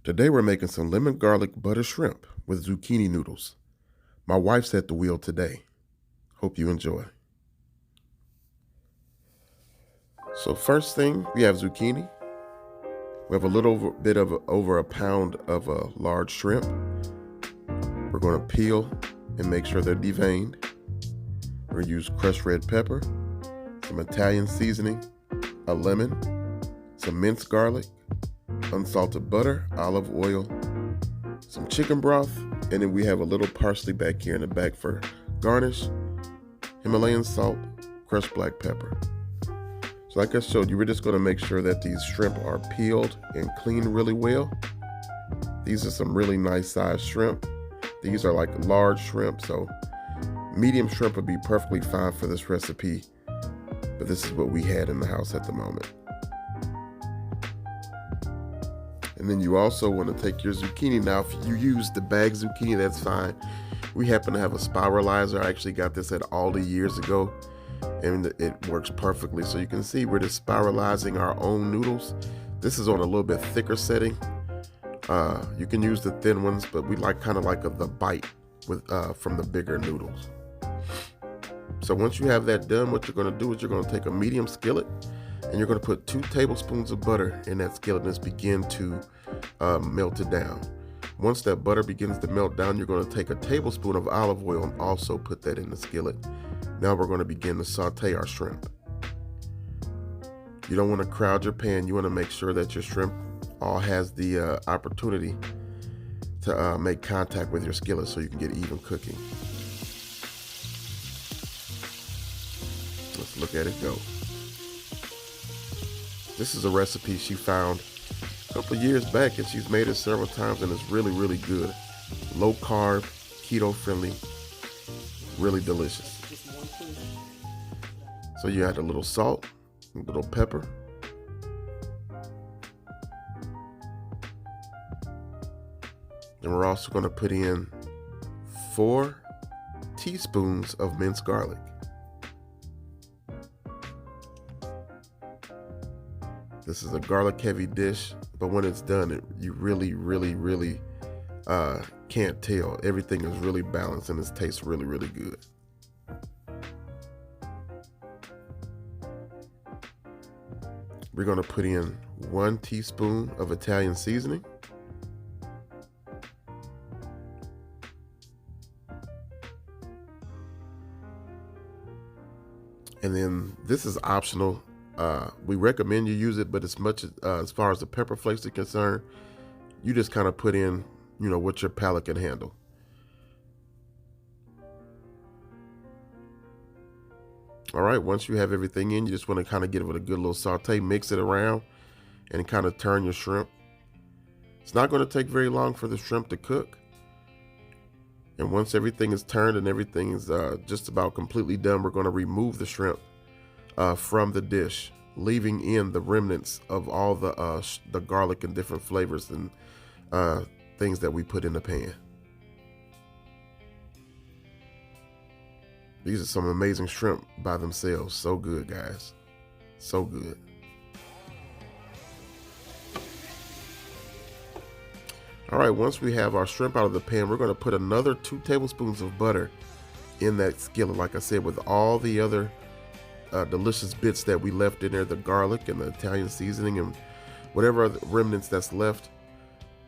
Today we're making some lemon garlic butter shrimp with zucchini noodles. My wife's at the wheel today. Hope you enjoy. So first thing, we have zucchini. We have a little bit of over a pound of a large shrimp. We're going to peel and make sure they're deveined. We're going to use crushed red pepper, some Italian seasoning, a lemon, some minced garlic, unsalted butter, olive oil, some chicken broth, and then we have a little parsley back here in the back for garnish, Himalayan salt, crushed black pepper. So like I showed you, we're just going to make sure that these shrimp are peeled and cleaned really well. These are some really nice sized shrimp. These are like large shrimp, so medium shrimp would be perfectly fine for this recipe, but this is what we had in the house at the moment. And then you also want to take your zucchini. Now, if you use the bagged zucchini, that's fine. We happen to have a spiralizer. I actually got this at Aldi years ago, and it works perfectly. So you can see we're just spiralizing our own noodles. This is on a little bit thicker setting. You can use the thin ones, but we like kind of like the bite with from the bigger noodles. So once you have that done, what you're going to do is you're going to take a medium skillet, and you're going to put 2 tablespoons of butter in that skillet and just begin to melt it down. Once that butter begins to melt down, you're going to take a tablespoon of olive oil and also put that in the skillet. Now we're going to begin to saute our shrimp. You don't want to crowd your pan. You want to make sure that your shrimp all has the opportunity to make contact with your skillet so you can get even cooking. Let's look at it go. This is a recipe she found a couple of years back, and she's made it several times, and it's really, really good. Low carb, keto friendly, really delicious. So you add a little salt, a little pepper. And we're also going to put in 4 teaspoons of minced garlic. This is a garlic heavy dish, but when it's done, you really, really, really can't tell. Everything is really balanced and it tastes really, really good. We're going to put in 1 teaspoon of Italian seasoning. And then this is optional. We recommend you use it, but as far as the pepper flakes are concerned, you just kind of put in, what your palate can handle. All right, once you have everything in, you just want to kind of give it a good little saute, mix it around, and kind of turn your shrimp. It's not going to take very long for the shrimp to cook. And once everything is turned and everything is just about completely done, we're going to remove the shrimp from the dish, leaving in the remnants of all the garlic and different flavors and things that we put in the pan. These are some amazing shrimp by themselves. So good, guys. So good. All right, once we have our shrimp out of the pan, we're going to put another 2 tablespoons of butter in that skillet, like I said, with all the other delicious bits that we left in there, the garlic and the Italian seasoning and whatever other remnants that's left.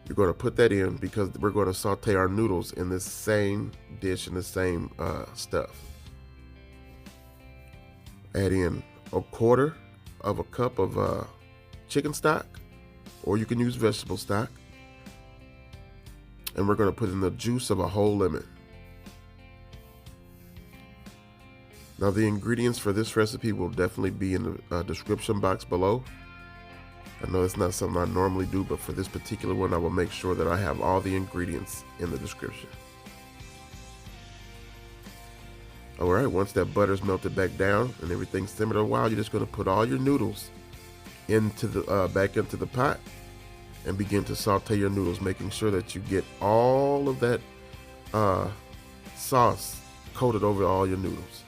You're going to put that in because we're going to saute our noodles in this same dish and the same stuff. Add in 1/4 of a cup of chicken stock, or you can use vegetable stock. And we're going to put in the juice of a whole lemon. Now the ingredients for this recipe will definitely be in the description box below. I know it's not something I normally do, but for this particular one, I will make sure that I have all the ingredients in the description. All right, once that butter's melted back down and everything's simmered a while, you're just going to put all your noodles into the back into the pot and begin to saute your noodles, making sure that you get all of that sauce coated over all your noodles.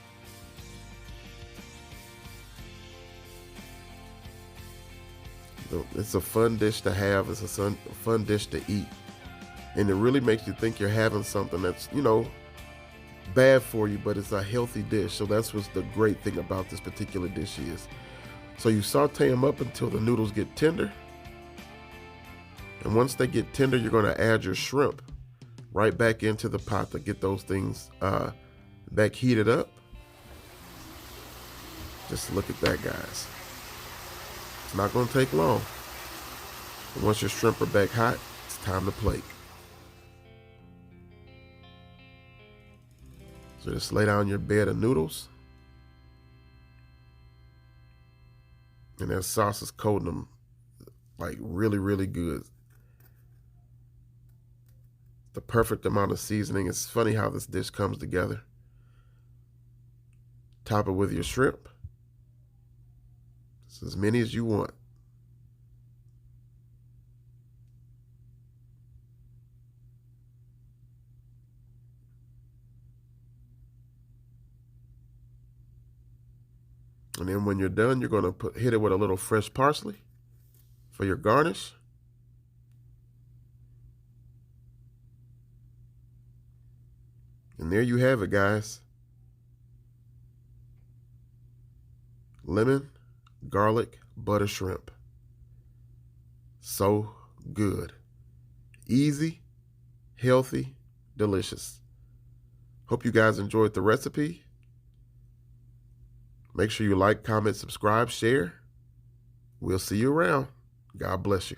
It's a fun dish to have. It's a fun dish to eat. And it really makes you think you're having something that's, bad for you, but it's a healthy dish. So that's what's the great thing about this particular dish is. So you saute them up until the noodles get tender. And once they get tender, you're going to add your shrimp right back into the pot to get those things back heated up. Just look at that, guys. It's not going to take long. And once your shrimp are back hot, it's time to plate. So just lay down your bed of noodles. And that sauce is coating them like really, really good. The perfect amount of seasoning. It's funny how this dish comes together. Top it with your shrimp. It's as many as you want. And then when you're done, you're going to hit it with a little fresh parsley for your garnish. And there you have it, guys. Lemon, garlic, butter shrimp. So good. Easy, healthy, delicious. Hope you guys enjoyed the recipe. Make sure you like, comment, subscribe, share. We'll see you around. God bless you.